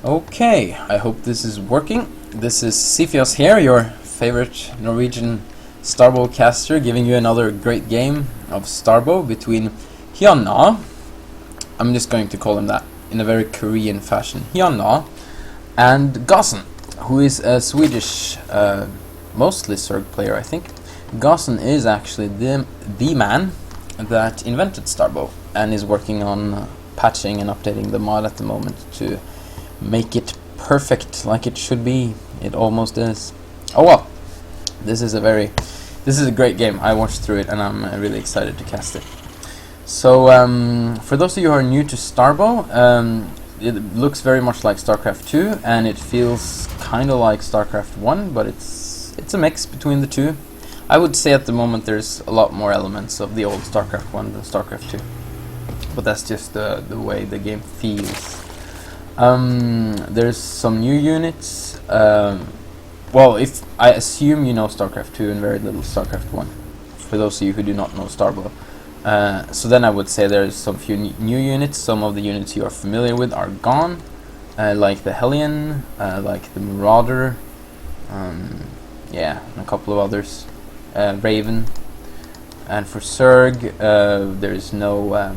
Okay, I hope this is working. This is Sifios here, your favorite Norwegian Starbow caster, giving you another great game of Starbow between HyunA, I'm just going to call him that in a very Korean fashion, HyunA, and Gossen, who is a Swedish, mostly Zerg player, I think. Gossen is actually the man that invented Starbow and is working on patching and updating the mod at the moment to make it perfect like it should be. It almost is. Oh well, this is a great game. I watched through it and I'm really excited to cast it. So for those of you who are new to Starbow, it looks very much like StarCraft 2 and it feels kind of like StarCraft 1, but it's a mix between the two. I would say at the moment there's a lot more elements of the old StarCraft 1 than StarCraft 2, but that's just the way the game feels. There's some new units. Well, if I assume you know StarCraft 2 and very little StarCraft 1, for those of you who do not know Starbow. So then I would say there's some few new units. Some of the units you are familiar with are gone, like the Hellion, like the Marauder, yeah, and a couple of others, Raven. And for Zerg, there's no...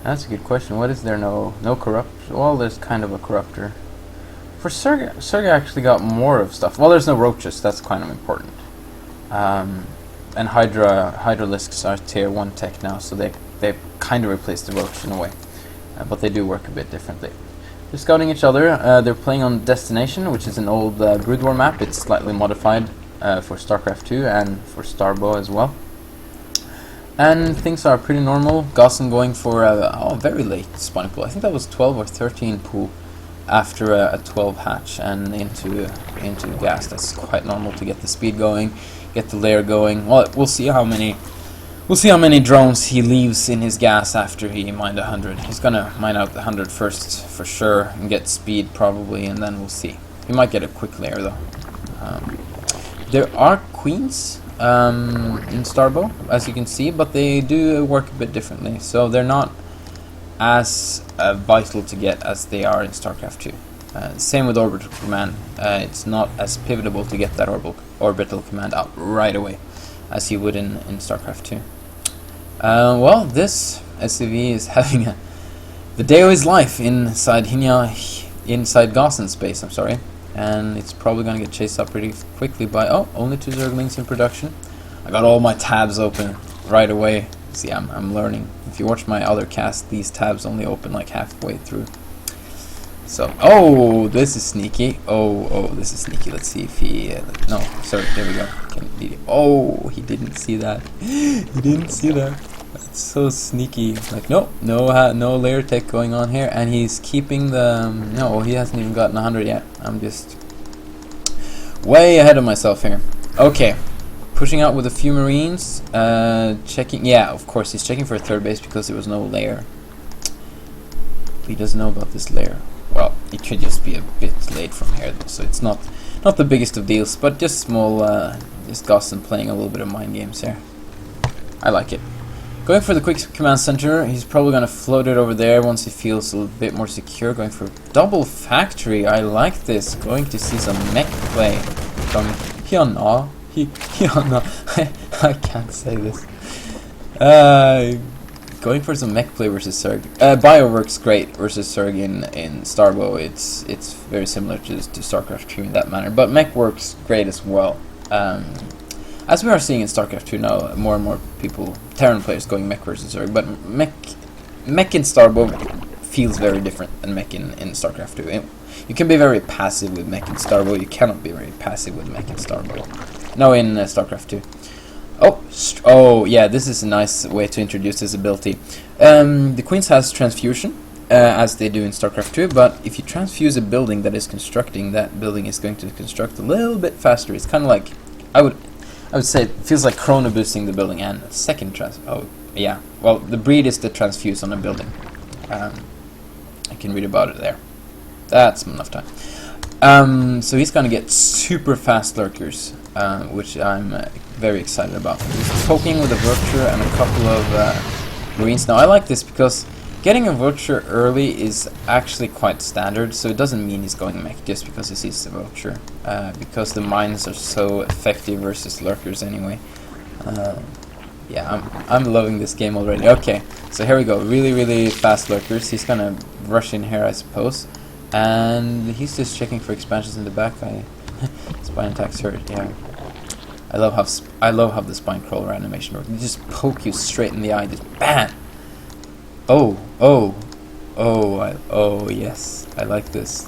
that's a good question. What is there? No corrupt? Well, there's kind of a corruptor. For Zerg actually got more of stuff. Well, there's no roaches. That's kind of important. And Hydralisks are tier 1 tech now, so they kind of replaced the roach in a way, but they do work a bit differently. They're scouting each other. They're playing on Destination, which is an old Brood War map. It's slightly modified for StarCraft 2 and for Starbow as well. And things are pretty normal. Gossen going for a very late spawning pool. I think that was 12 or 13 pool after a 12 hatch and into gas. That's quite normal to get the speed going, get the layer going. Well, we'll see how many drones he leaves in his gas after he mined 100. He's gonna mine out the 100 first for sure and get speed probably, and then we'll see. He might get a quick layer though. There are queens in Starbow, as you can see, but they do work a bit differently, so they're not as vital to get as they are in StarCraft 2. Same with orbital command. It's not as pivotable to get that orbital command out right away as you would in StarCraft 2. Well, this SCV is having the day of his life inside inside Gossen space, I'm sorry. And it's probably going to get chased up pretty quickly by... Oh, only 2 Zerglings in production. I got all my tabs open right away. See, I'm learning. If you watch my other cast, these tabs only open like halfway through. So, oh, this is sneaky. Oh, this is sneaky. Let's see if he... no, sorry, there we go. Oh, he didn't see that. He didn't see that. That's so sneaky. Like, no layer tech going on here, and he's keeping the... no, he hasn't even gotten 100 yet. I'm just way ahead of myself here. Okay, pushing out with a few Marines, checking... yeah, of course, he's checking for a third base because there was no layer. He doesn't know about this layer. Well, it could just be a bit late from here, though, so it's not the biggest of deals, but just small, just Gossen playing a little bit of mind games here. I like it. Going for the quick command center, he's probably going to float it over there once he feels a little bit more secure. Going for double factory, I like this. Going to see some mech play from HyunA. HyunA. I can't say this. Going for some mech play versus Zerg. Bio works great versus Zerg in Starbow. It's very similar to StarCraft 2 in that manner, but mech works great as well. As we are seeing in StarCraft 2 now, more and more people, Terran players, going mech versus Zerg, but mech in Starbow feels very different than mech in StarCraft 2. You can be very passive with mech in Starbow. You cannot be very passive with mech in Starbow. No, in StarCraft 2. Oh, yeah, this is a nice way to introduce this ability. The Queens has transfusion, as they do in StarCraft 2, but if you transfuse a building that is constructing, that building is going to construct a little bit faster. It's kind of like, I would say it feels like chrono boosting the building and second oh, yeah. Well, the breed is the transfuse on a building. I can read about it there. That's enough time. So he's gonna get super fast lurkers, which I'm very excited about. He's poking with a Vulture and a couple of Marines. Now I like this because Getting a vulture early is actually quite standard, so it doesn't mean he's going mech just because he sees the vulture. Because the mines are so effective versus lurkers anyway. Yeah, I'm loving this game already. Okay, so here we go. Really, really fast lurkers. He's gonna rush in here, I suppose. And he's just checking for expansions in the back. Spine attacks hurt, yeah. I love how the spine crawler animation works. They just poke you straight in the eye, just BAM! Oh, yes, I like this.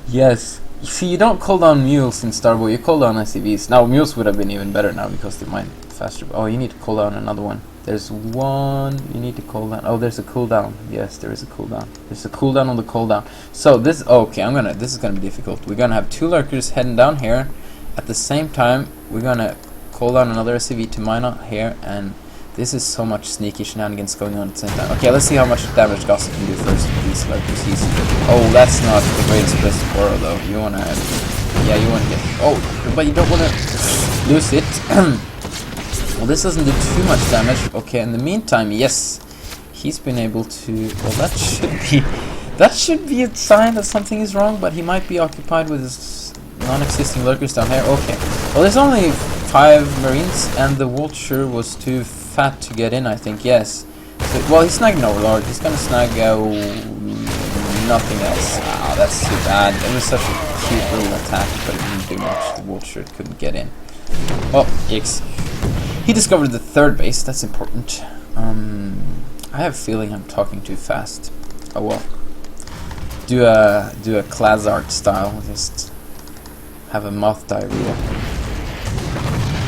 Yes. See, you don't call down mules in Starbow, you call down SCVs. Now, mules would have been even better now because they mine faster. Oh, you need to call down another one. There's one you need to call down. Oh, there's a cooldown. Yes, there is a cooldown. There's a cooldown on the cooldown. So this, okay, this is gonna be difficult. We're gonna have two lurkers heading down here. At the same time, we're gonna call down another SCV to mine out here, and this is so much sneaky shenanigans going on at the same time. Okay, let's see how much damage Gossen can do first with these lurkers. Oh, that's not the greatest place to borrow though. You wanna, yeah, you wanna get, oh, but you don't wanna lose it. Well, this doesn't do too much damage. Okay, in the meantime, yes, he's been able to, well, that should be a sign that something is wrong, but he might be occupied with his non-existing lurkers down here. Okay, well, there's only 5 marines, and the vulture was too fat to get in, I think, yes. So, well, he's snagging Overlord. He's gonna snag nothing else. Ah, that's too bad. It was such a cute little attack, but it didn't do much. The vulture couldn't get in. Oh, yikes. He discovered the 3rd base. That's important. I have a feeling I'm talking too fast. Oh well. Do a Klazart style. Just have a mouth diarrhea.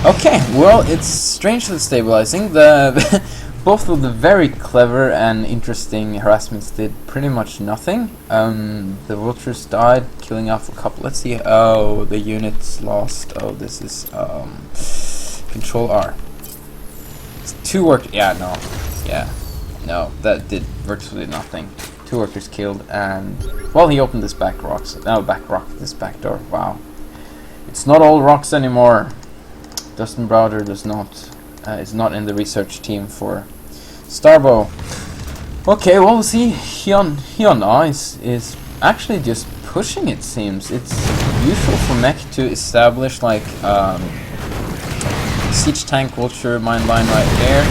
Okay, well, it's strangely stabilizing. Both of the very clever and interesting harassments did pretty much nothing. The vultures died, killing off a couple. Let's see. Oh, the units lost. Oh, this is Control R. It's 2 work. Yeah, no. Yeah, no. That did virtually nothing. 2 workers killed, and well, he opened this back this back door. Wow. It's not all rocks anymore. Dustin Browder is not in the research team for Starbow. Okay, well, see, HyunA is actually just pushing, it seems. It's usual for mech to establish like siege tank vulture mine line right here.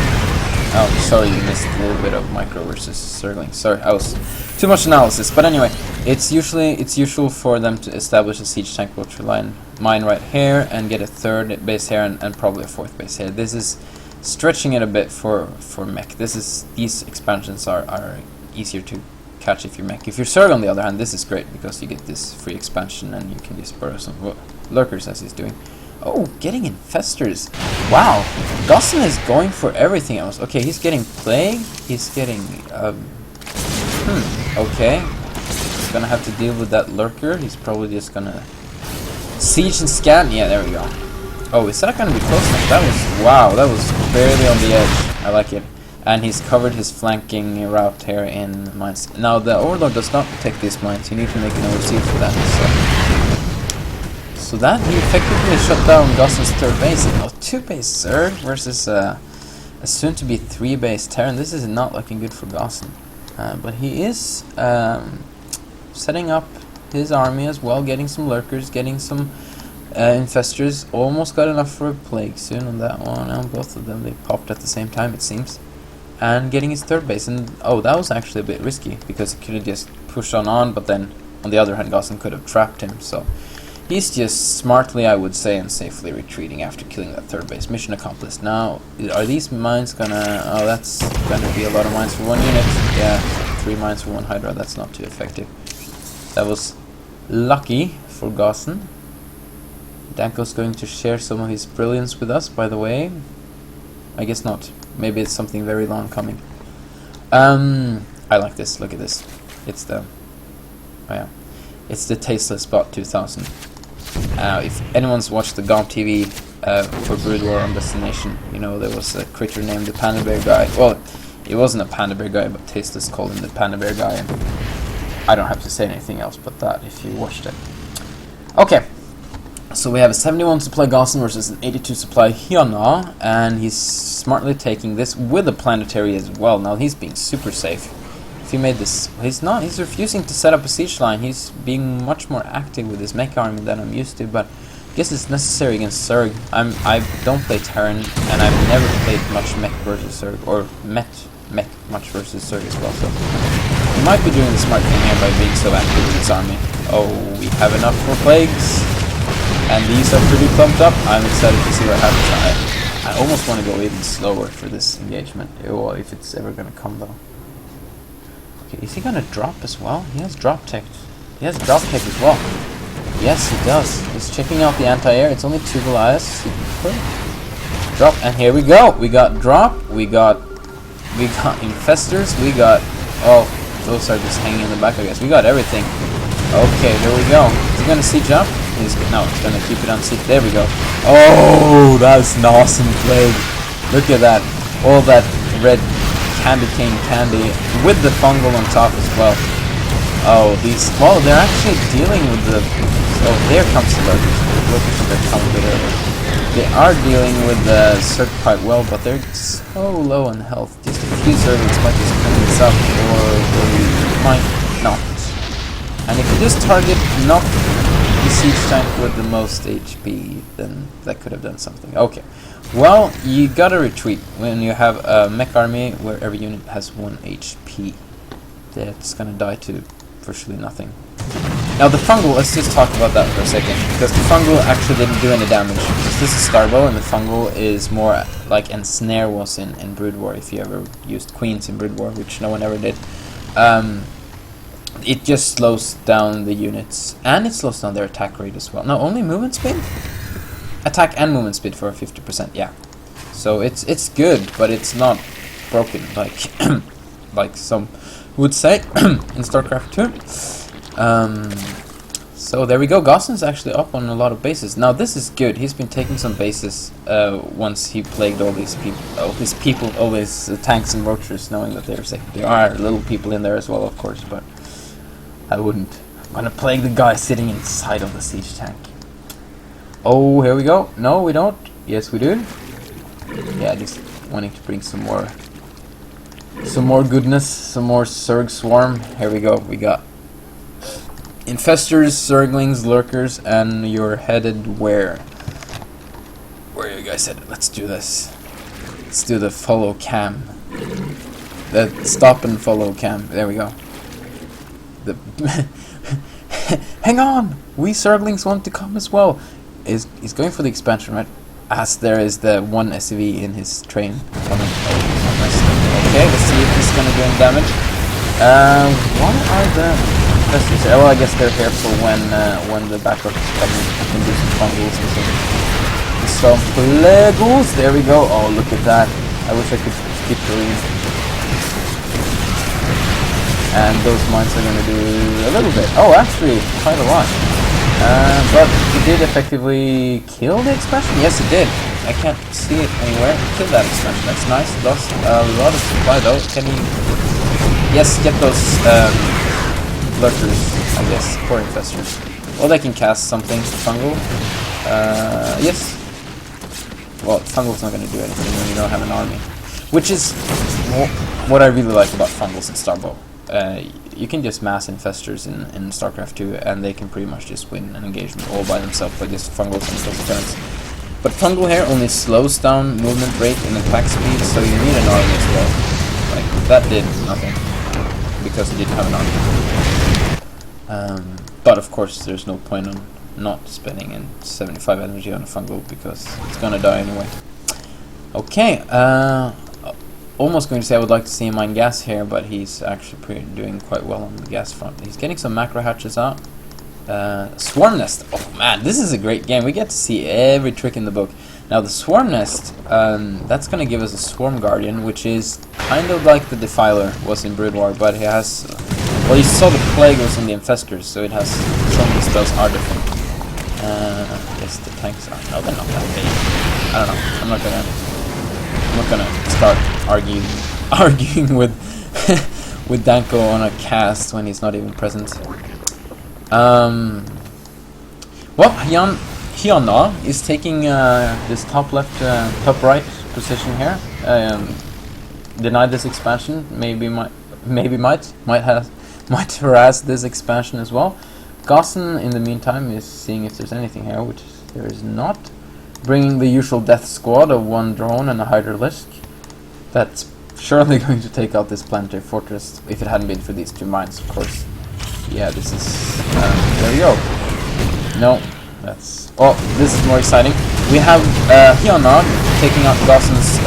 Oh, sorry, you missed a little bit of micro versus circling. Sorry, I was too much analysis. But anyway, it's usual for them to establish a siege tank vulture mine right here and get a 3rd base here and probably a 4th base here. This is stretching it a bit for mech. These expansions are easier to catch if you're mech. If you're Zerg, on the other hand, this is great because you get this free expansion and you can just burrow some lurkers as he's doing. Oh, getting infestors. Wow, Gossen is going for everything else. Okay, he's getting plague. He's getting okay. He's gonna have to deal with that lurker. He's probably just gonna siege and scan. Yeah, there we go. Oh, is that gonna be close enough? That was barely on the edge. I like it. And he's covered his flanking route here in mines. Now the Overlord does not protect these mines. You need to make an overseer for that. So that he effectively shut down Gossen's 3rd base. Now 2 base Zerg versus a soon-to-be 3 base Terran. This is not looking good for Gossen. But he is setting up his army as well, getting some lurkers, getting some infestors. Almost got enough for a plague soon on that one. On both of them, they popped at the same time, it seems. And getting his 3rd base. And oh, that was actually a bit risky because he could have just pushed on, but then on the other hand, Gossen could have trapped him. So he's just smartly, I would say, and safely retreating after killing that 3rd base. Mission accomplished. Now, are these mines gonna... Oh, that's gonna be a lot of mines for 1 unit. Yeah, 3 mines for 1 Hydra. That's not too effective. That was lucky for Gossen. Danko's going to share some of his brilliance with us, by the way. I guess not. Maybe it's something very long coming. I like this. Look at this. It's the... Oh yeah. It's the Tasteless Bot 2000. If anyone's watched the GOM TV for Brood War on Destination, you know there was a critter named the Panda Bear guy. Well, it wasn't a Panda Bear guy, but Tasteless called him the Panda Bear guy. And I don't have to say anything else but that if you watched it. Okay, So we have a 71 supply Gossen versus an 82 supply HyunA, and he's smartly taking this with a planetary as well. Now he's being super safe. If he made this, he's not. He's refusing to set up a siege line. He's being much more active with his mech army than I'm used to, but I guess it's necessary against Zerg. I don't play Terran, and I've never played much mech versus Zerg, or mech much versus Zerg as well, so he might be doing the smart thing here by being so active with his army. Oh, we have enough for plagues. And these are pretty pumped up. I'm excited to see what happens. I almost want to go even slower for this engagement. Well, if it's ever going to come, though. Okay, is he going to drop as well? He has drop tech. He has drop tech as well. Yes, he does. He's checking out the anti-air. It's only 2 Goliaths. Drop, and here we go. We got drop. We got infestors. We got... Oh, those are just hanging in the back, I guess. We got everything. Okay, there we go. Is he going to siege up? No, it's gonna keep it on siege. There we go. Oh, that's an awesome plague. Look at that. All that red candy cane candy with the fungal on top as well. Oh, these. Well, they're actually dealing with the. Oh, there comes the lurkers. The lurkers should have come a bit earlier. They are dealing with the Zerg quite well, but they're so low on health. Just a few Zerglings might just clean this up, or they might not. And if you just target not the siege tank with the most HP, then that could have done something. Okay, well, you gotta retreat when you have a mech army where every unit has 1 HP. That's gonna die to virtually nothing. Now the fungal, let's just talk about that for a second, because the fungal actually didn't do any damage. This is Starbow, and the fungal is more like Ensnare was in Brood War, if you ever used Queens in Brood War, which no one ever did. It just slows down the units, and it slows down their attack rate as well. No, only movement speed? Attack and movement speed for 50%, yeah. So it's good, but it's not broken, like like some would say in StarCraft 2. So there we go. Gossen's actually up on a lot of bases. Now this is good. He's been taking some bases once he plagued all these people, all these tanks and roachers, knowing that they're safe. There are little people in there as well, of course, but I wouldn't. I'm gonna plague the guy sitting inside of the siege tank. Oh, here we go. No, we don't. Yes, we do. Yeah, just wanting to bring some more goodness, some more Zerg swarm. Here we go. We got infestors, Zerglings, lurkers, and you're headed where? Where are you guys headed? Let's do this. Let's do the follow cam. The stop and follow cam. There we go. The hang on! We Zerglings want to come as well. He's going for the expansion, right? As there is the 1 SCV in his train coming. Okay, let's see if he's gonna do any damage. What are the infestors? Well, I guess they're here for when the backup is coming. I can do some fungals and some plagues. There we go. Oh, look at that! I wish I could keep going. And those mines are going to do a little bit. Oh, actually, quite a lot. But he did effectively kill the expansion? Yes, it did. I can't see it anywhere. He killed that expansion. That's nice. Lost a lot of supply, though. Can he... Yes, get those lurkers, I guess, core infestors. Well, they can cast something. Fungal. Yes. Well, Fungal's not going to do anything when you don't have an army. Which is what I really like about Fungals in Starbow. You can just mass infestors in StarCraft 2, and they can pretty much just win an engagement all by themselves by just Fungals and those turns. But Fungal here only slows down movement rate and attack speed, so you need an army as well. Like, that did nothing, because he didn't have an army. But of course, there's no point on not spending in 75 energy on a Fungal, because it's gonna die anyway. Okay, almost going to say I would like to see him mine gas here, but he's actually doing quite well on the gas front. He's getting some macro hatches out. Swarm Nest. Oh man, this is a great game. We get to see every trick in the book. Now the Swarm Nest, that's going to give us a Swarm Guardian, which is kind of like the Defiler was in Brood War, but it has... Well, you saw the Plague was in the Infestors, so it has... Some of the spells are different. Yes, the tanks are... No, they're not that big. I don't know. I'm not gonna start arguing with with Danko on a cast when he's not even present. Well, Hyun HyunA is taking this top left, top right position here. Denied this expansion. Might harass this expansion as well. Gossen, in the meantime, is seeing if there's anything here, which there is not. Bringing the usual death squad of 1 drone and a hydralisk. That's surely going to take out this planetary fortress if it hadn't been for these 2 mines, of course. Yeah, this is... there we go. No, that's... Oh, this is more exciting. We have HyunA taking out Gossen's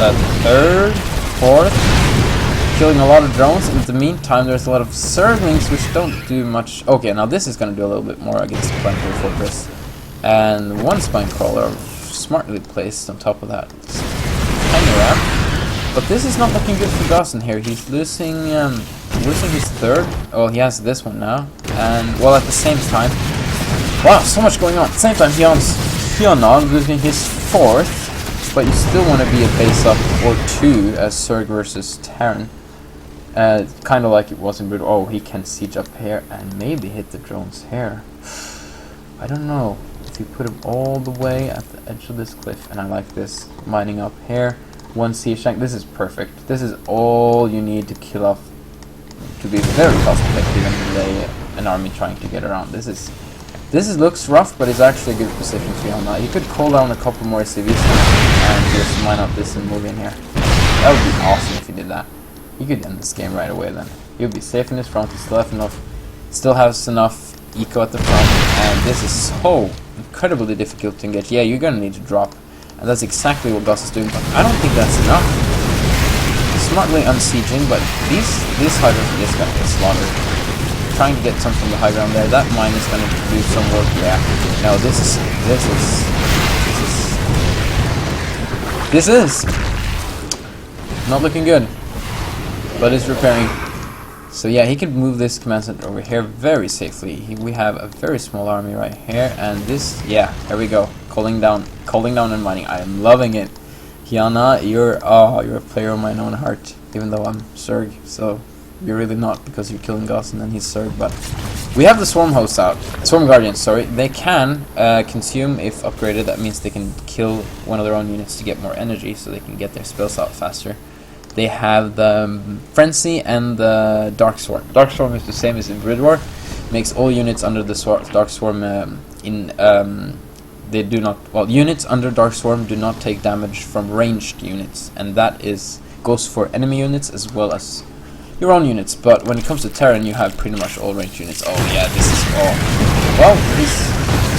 3rd, 4th, killing a lot of drones. In the meantime, there's a lot of Zerglings which don't do much. Okay, now this is going to do a little bit more against the planetary fortress. And 1 spine crawler smartly placed on top of that. It's tiny ramp. But this is not looking good for Gossen here. He's losing his 3rd. Oh, he has this one now. And, well, at the same time... Wow, so much going on. At the same time, HyunA losing his 4th. But you still want to be a base up or 2 as Zerg versus Terran. Kind of like it was in Brood. Oh, he can siege up here and maybe hit the drones here. I don't know. If you put him all the way at the edge of this cliff, and I like this, mining up here, 1 siege tank, this is perfect. This is all you need to kill off, to be very cost effective and delay an army trying to get around. This looks rough, but it's actually a good position for HyunA. You could call down a couple more CVs and just mine up this and move in here. That would be awesome if you did that. You could end this game right away then. You'll be safe in his front, he still has enough eco at the front, and this is so incredibly difficult to engage. Yeah, you're gonna need to drop, and that's exactly what Goss is doing, but I don't think that's enough. Smartly unsieging, but these hydras are just gonna get slaughtered. Trying to get some from the high ground there. That mine is gonna do some work. Yeah. No, this is not looking good. But it's repairing. So yeah, he can move this command center over here very safely. We have a very small army right here, and this, yeah, here we go. Calling down and mining. I am loving it. HyunA, you're a player of my own heart. Even though I'm Zerg, so you're really not, because you're killing Gossen and he's Zerg. But we have the Swarm hosts out. Swarm Guardians, sorry. They can consume if upgraded. That means they can kill one of their own units to get more energy, so they can get their spells out faster. They have the Frenzy and the Dark Swarm. Dark Swarm is the same as in Brood War. Makes all units under the Dark Swarm they do not. Well, units under Dark Swarm do not take damage from ranged units, and that goes for enemy units as well as your own units. But when it comes to Terran, you have pretty much all ranged units. Oh yeah, this is all. Well, he's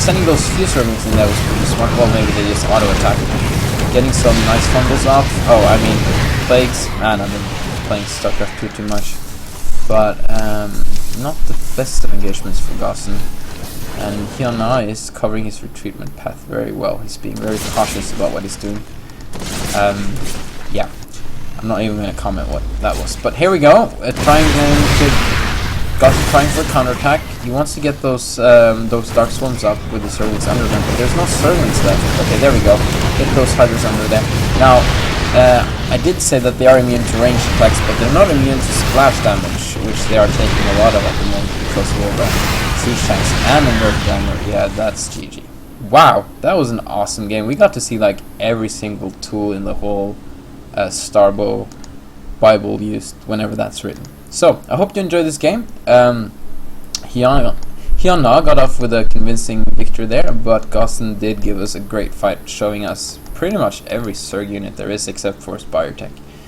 sending those few servants in there was pretty smart. Well, maybe they just auto attack. Getting some nice fumbles off. Oh, I mean, plagues. Man, I've been playing StarCraft 2 too much. But not the best of engagements for Gossen. And HyunA is covering his retreatment path very well. He's being very cautious about what he's doing. Yeah, I'm not even going to comment what that was. But here we go. Gossen trying for a counterattack. He wants to get those Dark Swarms up with the Zerglings under them, but there's no Zerglings left. Okay, there we go. Get those Hydras under there. Now, I did say that they are immune to ranged attacks, but they're not immune to splash damage, which they are taking a lot of at the moment because of all the siege tanks and the nerf armor. Yeah, that's GG. Wow, that was an awesome game. We got to see like every single tool in the whole Starbow Bible used whenever that's written. So, I hope you enjoyed this game. HyunA got off with a convincing victory there, but Gossen did give us a great fight, showing us pretty much every Zerg unit there is except for Spire Tech.